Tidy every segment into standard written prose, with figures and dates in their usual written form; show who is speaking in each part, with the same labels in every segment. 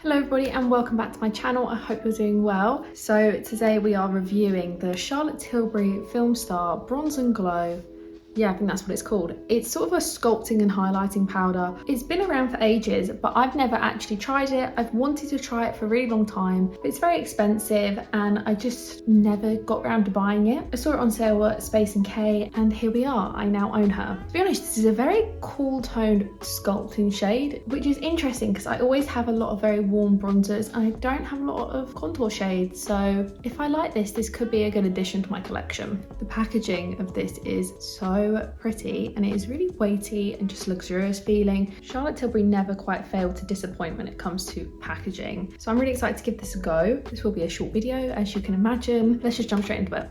Speaker 1: Hello everybody and welcome back to my channel. I hope you're doing well. So today we are reviewing the Charlotte Tilbury Filmstar Bronze and Glow. Yeah, I think that's what it's called. It's sort of a sculpting and highlighting powder. It's been around for ages, but I've never actually tried it. I've wanted to try it for a really long time, but it's very expensive and I just never got around to buying it. I saw it on sale at Space & K and here we are. I now own her. To be honest, this is a very cool toned sculpting shade, which is interesting because I always have a lot of very warm bronzers and I don't have a lot of contour shades. So if I like this, this could be a good addition to my collection. The packaging of this is so pretty and it is really weighty and just luxurious feeling. Charlotte Tilbury never quite failed to disappoint when it comes to packaging. So I'm really excited to give this a go. This will be a short video, as you can imagine. Let's just jump straight into it.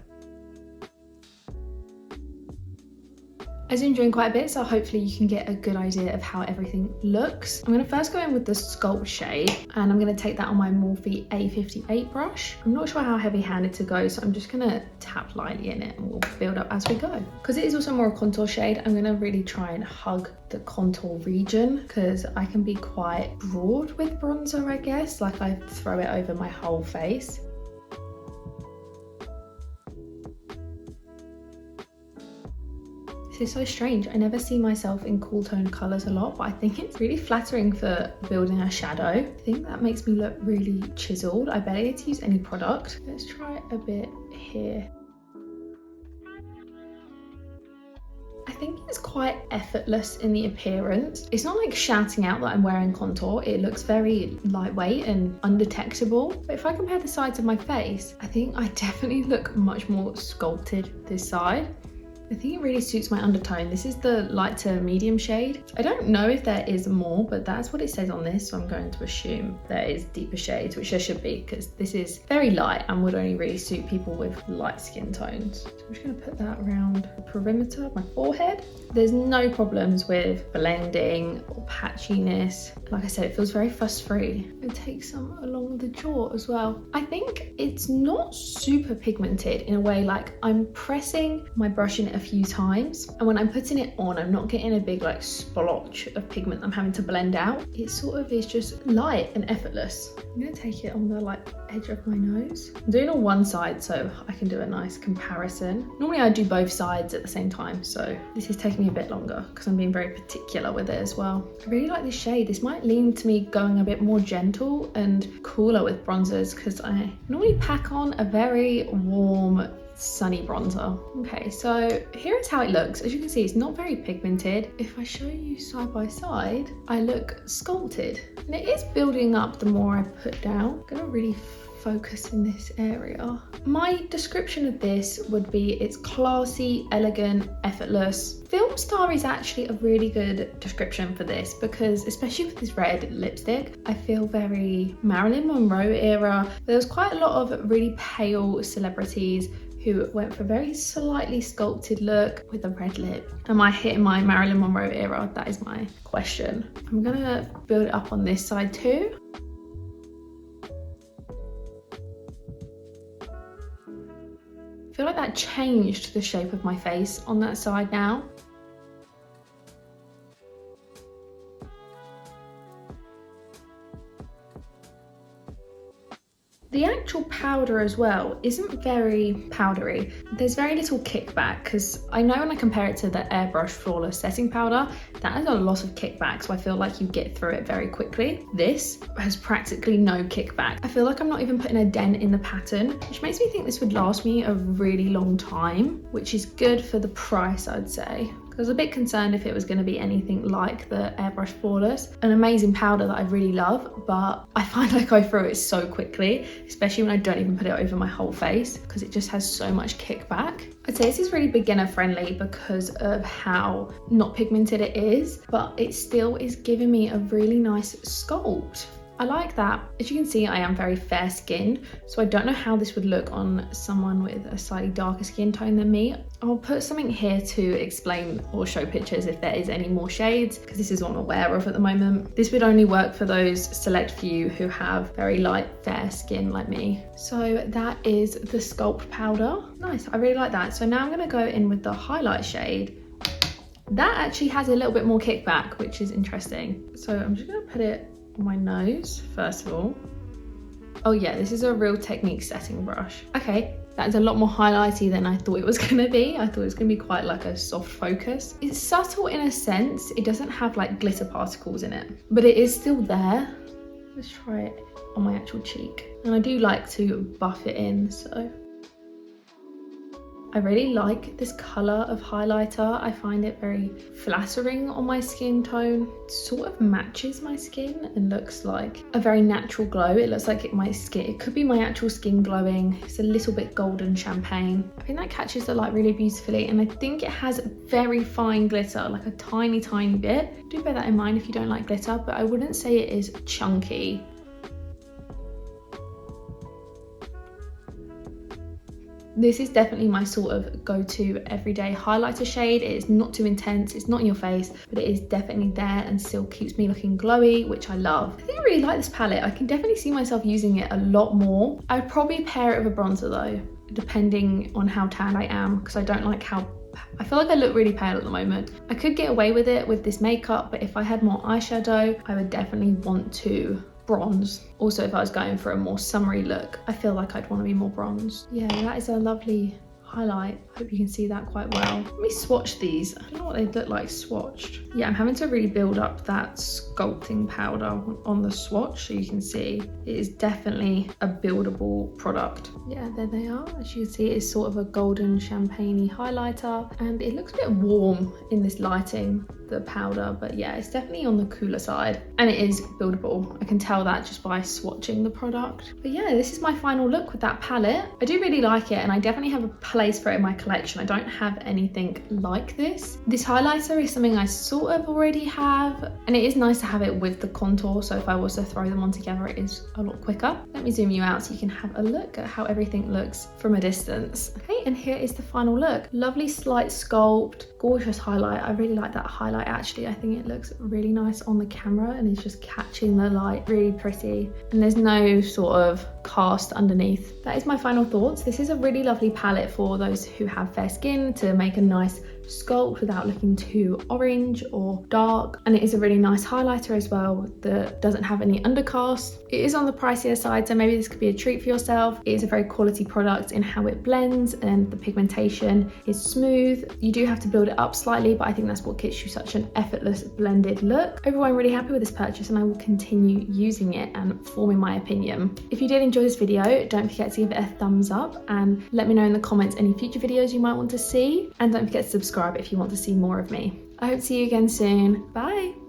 Speaker 1: As I'm doing quite a bit, so hopefully you can get a good idea of how everything looks. I'm going to first go in with the Sculpt shade and I'm going to take that on my Morphe A58 brush. I'm not sure how heavy-handed to go, so I'm just going to tap lightly in it and we'll build up as we go. Because it is also more a contour shade, I'm going to really try and hug the contour region because I can be quite broad with bronzer, I guess. Like I throw it over my whole face. This is so strange. I never see myself in cool tone colours a lot, but I think it's really flattering for building a shadow. I think that makes me look really chiseled. I barely need to use any product. Let's try a bit here. I think it's quite effortless in the appearance. It's not like shouting out that I'm wearing contour. It looks very lightweight and undetectable. But if I compare the sides of my face, I think I definitely look much more sculpted this side. I think it really suits my undertone. This is the light to medium shade. I don't know if there is more, but that's what it says on this, so I'm going to assume there is deeper shades, which there should be, because this is very light and would only really suit people with light skin tones. So I'm just going to put that around the perimeter of my forehead. There's no problems with blending or patchiness. Like I said, it feels very fuss-free. And take some along the jaw as well. I think it's not super pigmented in a way, like I'm pressing my brush in a few times, and when I'm putting it on, I'm not getting a big like splotch of pigment I'm having to blend out. It sort of is just light and effortless. I'm gonna take it on the like edge of my nose. I'm doing on one side so I can do a nice comparison. Normally I do both sides at the same time, so this is taking me a bit longer because I'm being very particular with it as well. I really like this shade. This might lean to me going a bit more gentle and cooler with bronzers because I normally pack on a very warm sunny bronzer. Okay, so here is how it looks. As you can see, it's not very pigmented. If I show you side by side, I look sculpted and it is building up the more I put down. I'm gonna really focus in this area. My description of this would be it's classy, elegant, effortless. Filmstar is actually a really good description for this because especially with this red lipstick, I feel very Marilyn Monroe era. There was quite a lot of really pale celebrities who went for a very slightly sculpted look with a red lip. Am I hitting my Marilyn Monroe era? That is my question. I'm gonna build it up on this side too. I feel like that changed the shape of my face on that side now. The actual powder as well isn't very powdery. There's very little kickback because I know when I compare it to the Airbrush Flawless Setting Powder, that has a lot of kickback, so I feel like you get through it very quickly. This has practically no kickback. I feel like I'm not even putting a dent in the pattern, which makes me think this would last me a really long time, which is good for the price, I'd say. I was a bit concerned if it was going to be anything like the Airbrush Flawless. An amazing powder that I really love, but I find I go through it so quickly, especially when I don't even put it over my whole face because it just has so much kickback. I'd say this is really beginner friendly because of how not pigmented it is, but it still is giving me a really nice sculpt. I like that. As you can see, I am very fair skinned, so I don't know how this would look on someone with a slightly darker skin tone than me. I'll put something here to explain or show pictures if there is any more shades, because this is what I'm aware of at the moment. This would only work for those select few who have very light, fair skin like me. So that is the Sculpt powder. Nice, I really like that. So now I'm gonna go in with the highlight shade. That actually has a little bit more kickback, which is interesting. So I'm just gonna put it on my nose, first of all. Oh yeah, this is a Real Technique setting brush. Okay, that is a lot more highlighty than I thought it was gonna be. I thought it was gonna be quite like a soft focus. It's subtle in a sense. It doesn't have like glitter particles in it, but it is still there. Let's try it on my actual cheek. And I do like to buff it in, so. I really like this colour of highlighter. I find it very flattering on my skin tone. It sort of matches my skin and looks like a very natural glow. It looks like it could be my actual skin glowing. It's a little bit golden champagne. I think that catches the light really beautifully, and I think it has very fine glitter, like a tiny, tiny bit. Do bear that in mind if you don't like glitter, but I wouldn't say it is chunky. This is definitely my sort of go-to everyday highlighter shade. It is not too intense, it's not in your face, but it is definitely there and still keeps me looking glowy, which I love. I think I really like this palette. I can definitely see myself using it a lot more. I would probably pair it with a bronzer though, depending on how tan I am, because I don't like how I feel like I look really pale at the moment. I could get away with it with this makeup, but if I had more eyeshadow, I would definitely want to bronze. Also, if I was going for a more summery look, I feel like I'd want to be more bronze. Yeah, that is a lovely highlight. I hope you can see that quite well. Let me swatch these. I don't know what they look like swatched. Yeah, I'm having to really build up that sculpting powder on the swatch so you can see it is definitely a buildable product. Yeah, there they are. As you can see, it is sort of a golden champagne-y highlighter, and it looks a bit warm in this lighting, the powder, but yeah, it's definitely on the cooler side, and it is buildable. I can tell that just by swatching the product. But yeah, this is my final look with that palette. I do really like it, and I definitely have a place for it in my collection. I don't have anything like this. This highlighter is something I sort of already have, and it is nice to have it with the contour, so if I was to throw them on together, it is a lot quicker. Let me zoom you out so you can have a look at how everything looks from a distance. Okay, and here is the final look. Lovely slight sculpt, gorgeous highlight. I really like that highlight actually. I think it looks really nice on the camera and it's just catching the light, really pretty. And there's no sort of cast underneath. That is my final thoughts. This is a really lovely palette for those who have fair skin to make a nice sculpt without looking too orange or dark, and it is a really nice highlighter as well that doesn't have any undercast. It is on the pricier side, so maybe this could be a treat for yourself. It is a very quality product in how it blends, and the pigmentation is smooth. You do have to build it up slightly, but I think that's what gives you such an effortless blended look. Overall, I'm really happy with this purchase and I will continue using it and forming my opinion. If you did enjoy this video, don't forget to give it a thumbs up and let me know in the comments any future videos you might want to see, and don't forget to subscribe if you want to see more of me. I hope to see you again soon. Bye!